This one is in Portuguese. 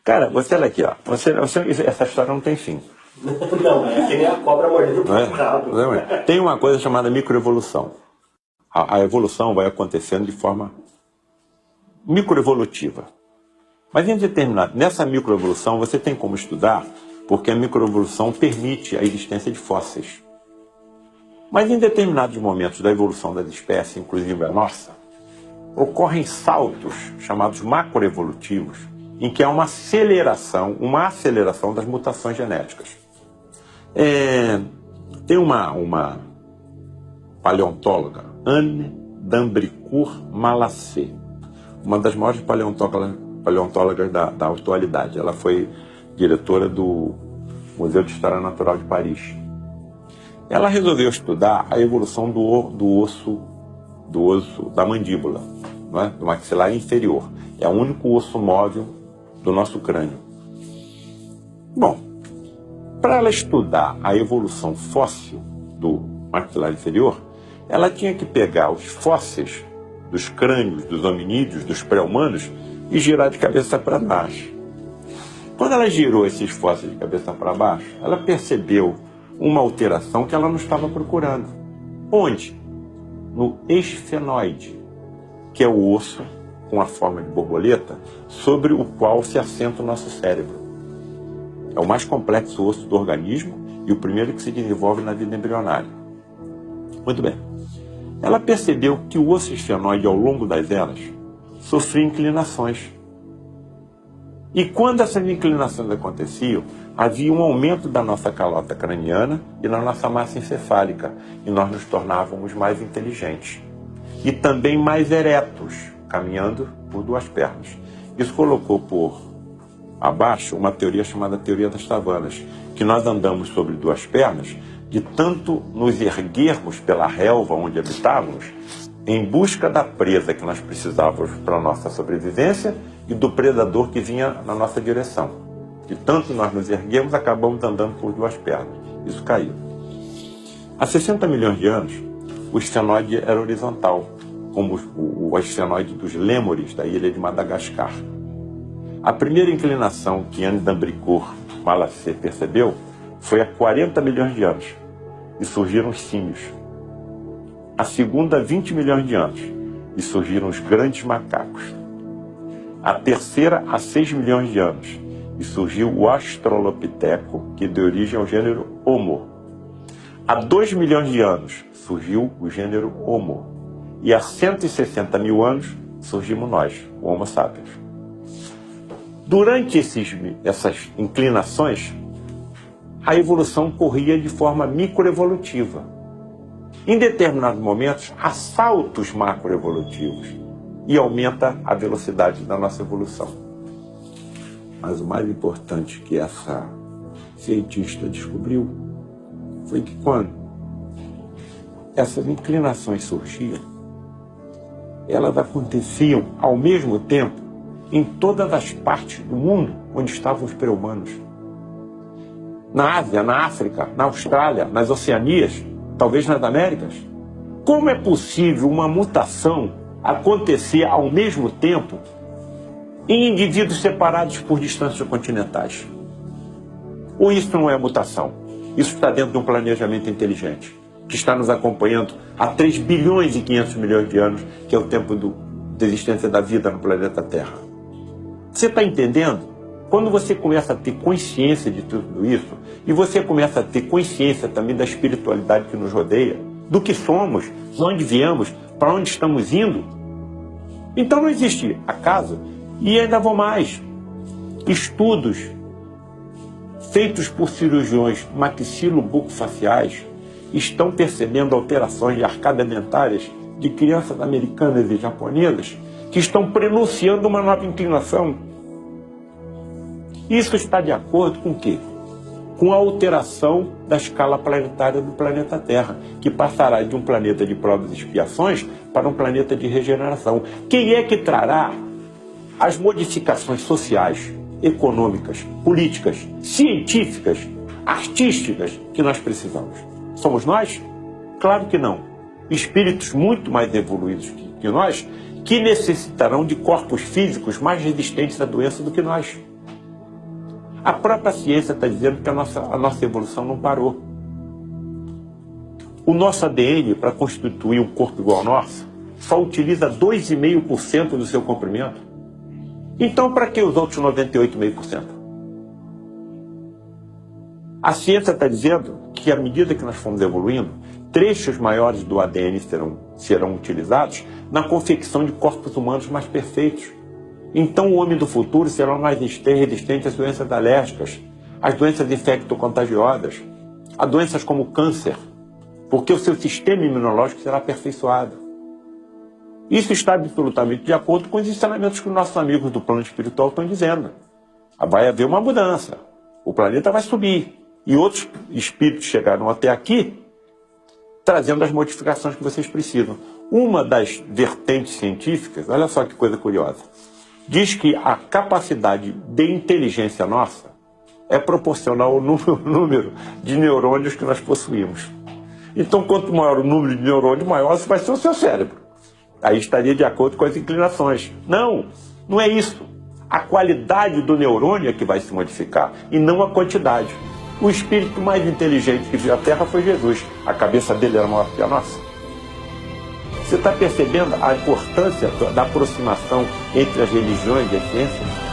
Cara, você olha aqui, ó. Essa história não tem fim. Não, é que nem a cobra mordendo o rabo. Tem uma coisa chamada microevolução. A evolução vai acontecendo de forma microevolutiva. Mas nessa microevolução você tem como estudar, porque a microevolução permite a existência de fósseis. Mas em determinados momentos da evolução das espécies, inclusive a nossa, ocorrem saltos chamados macroevolutivos, em que há uma aceleração das mutações genéticas. Tem uma paleontóloga, Anne d'Ambricourt Malassez, uma das maiores paleontólogas da atualidade. Ela foi diretora do Museu de História Natural de Paris. Ela resolveu estudar a evolução do osso da mandíbula, não é? Do maxilar inferior. É o único osso móvel do nosso crânio. Bom, para ela estudar a evolução fóssil do maxilar inferior, ela tinha que pegar os fósseis dos crânios dos hominídeos, dos pré-humanos, e girar de cabeça para baixo. Quando ela girou esses fósseis de cabeça para baixo, ela percebeu uma alteração que ela não estava procurando. Onde? No esfenoide, que é o osso com a forma de borboleta sobre o qual se assenta o nosso cérebro. É o mais complexo osso do organismo e o primeiro que se desenvolve na vida embrionária. Muito bem. Ela percebeu que o osso esfenoide, ao longo das eras, sofria inclinações. E quando essas inclinações aconteciam, havia um aumento da nossa calota craniana e da nossa massa encefálica, e nós nos tornávamos mais inteligentes. E também mais eretos, caminhando por duas pernas. Isso colocou por abaixo uma teoria chamada teoria das savanas, que nós andamos sobre duas pernas, de tanto nos erguermos pela relva onde habitávamos, em busca da presa que nós precisávamos para a nossa sobrevivência e do predador que vinha na nossa direção. De tanto nós nos erguemos, acabamos andando por duas pernas. Isso caiu. Há 60 milhões de anos, o esfenoide era horizontal, como o esfenoide dos lêmures da ilha de Madagascar. A primeira inclinação que Anne d'Ambricourt Malassez percebeu foi há 40 milhões de anos, e surgiram os símios. A segunda, 20 milhões de anos, e surgiram os grandes macacos. A terceira, há 6 milhões de anos, e surgiu o Australopiteco, que deu origem ao gênero Homo. Há 2 milhões de anos, surgiu o gênero Homo. E há 160 mil anos, surgimos nós, o Homo sapiens. Durante essas inclinações, a evolução corria de forma microevolutiva. Em determinados momentos, há saltos macroevolutivos e aumenta a velocidade da nossa evolução. Mas o mais importante que essa cientista descobriu foi que quando essas inclinações surgiam, elas aconteciam ao mesmo tempo em todas as partes do mundo onde estavam os pré-humanos. Na Ásia, na África, na Austrália, nas Oceanias, talvez nas Américas. Como é possível uma mutação acontecer ao mesmo tempo em indivíduos separados por distâncias continentais? Ou isso não é mutação? Isso está dentro de um planejamento inteligente, que está nos acompanhando há 3 bilhões e 500 milhões de anos, que é o tempo da existência da vida no planeta Terra. Você está entendendo? Quando você começa a ter consciência de tudo isso, e você começa a ter consciência também da espiritualidade que nos rodeia, do que somos, de onde viemos, para onde estamos indo, então não existe acaso. E ainda vou mais. Estudos feitos por cirurgiões maxilobucofaciais estão percebendo alterações de arcadas dentárias de crianças americanas e japonesas que estão prenunciando uma nova inclinação. Isso está de acordo com o quê? Com a alteração da escala planetária do planeta Terra, que passará de um planeta de provas e expiações para um planeta de regeneração. Quem é que trará as modificações sociais, econômicas, políticas, científicas, artísticas que nós precisamos? Somos nós? Claro que não. Espíritos muito mais evoluídos que nós, que necessitarão de corpos físicos mais resistentes à doença do que nós. A própria ciência está dizendo que a nossa evolução não parou. O nosso ADN, para constituir um corpo igual ao nosso, só utiliza 2,5% do seu comprimento. Então, para que os outros 98,5%? A ciência está dizendo que, à medida que nós formos evoluindo, trechos maiores do ADN serão utilizados na confecção de corpos humanos mais perfeitos. Então, o homem do futuro será mais resistente às doenças alérgicas, às doenças infecto-contagiosas, a doenças como câncer, porque o seu sistema imunológico será aperfeiçoado. Isso está absolutamente de acordo com os ensinamentos que os nossos amigos do plano espiritual estão dizendo. Vai haver uma mudança, o planeta vai subir, e outros espíritos chegaram até aqui trazendo as modificações que vocês precisam. Uma das vertentes científicas, olha só que coisa curiosa, diz que a capacidade de inteligência nossa é proporcional ao número de neurônios que nós possuímos. Então, quanto maior o número de neurônios, maior vai ser o seu cérebro. Aí estaria de acordo com as inclinações. Não, não é isso. A qualidade do neurônio é que vai se modificar, e não a quantidade. O espírito mais inteligente que viu a Terra foi Jesus. A cabeça dele era maior que a nossa. Você está percebendo a importância da aproximação entre as religiões e as ciências?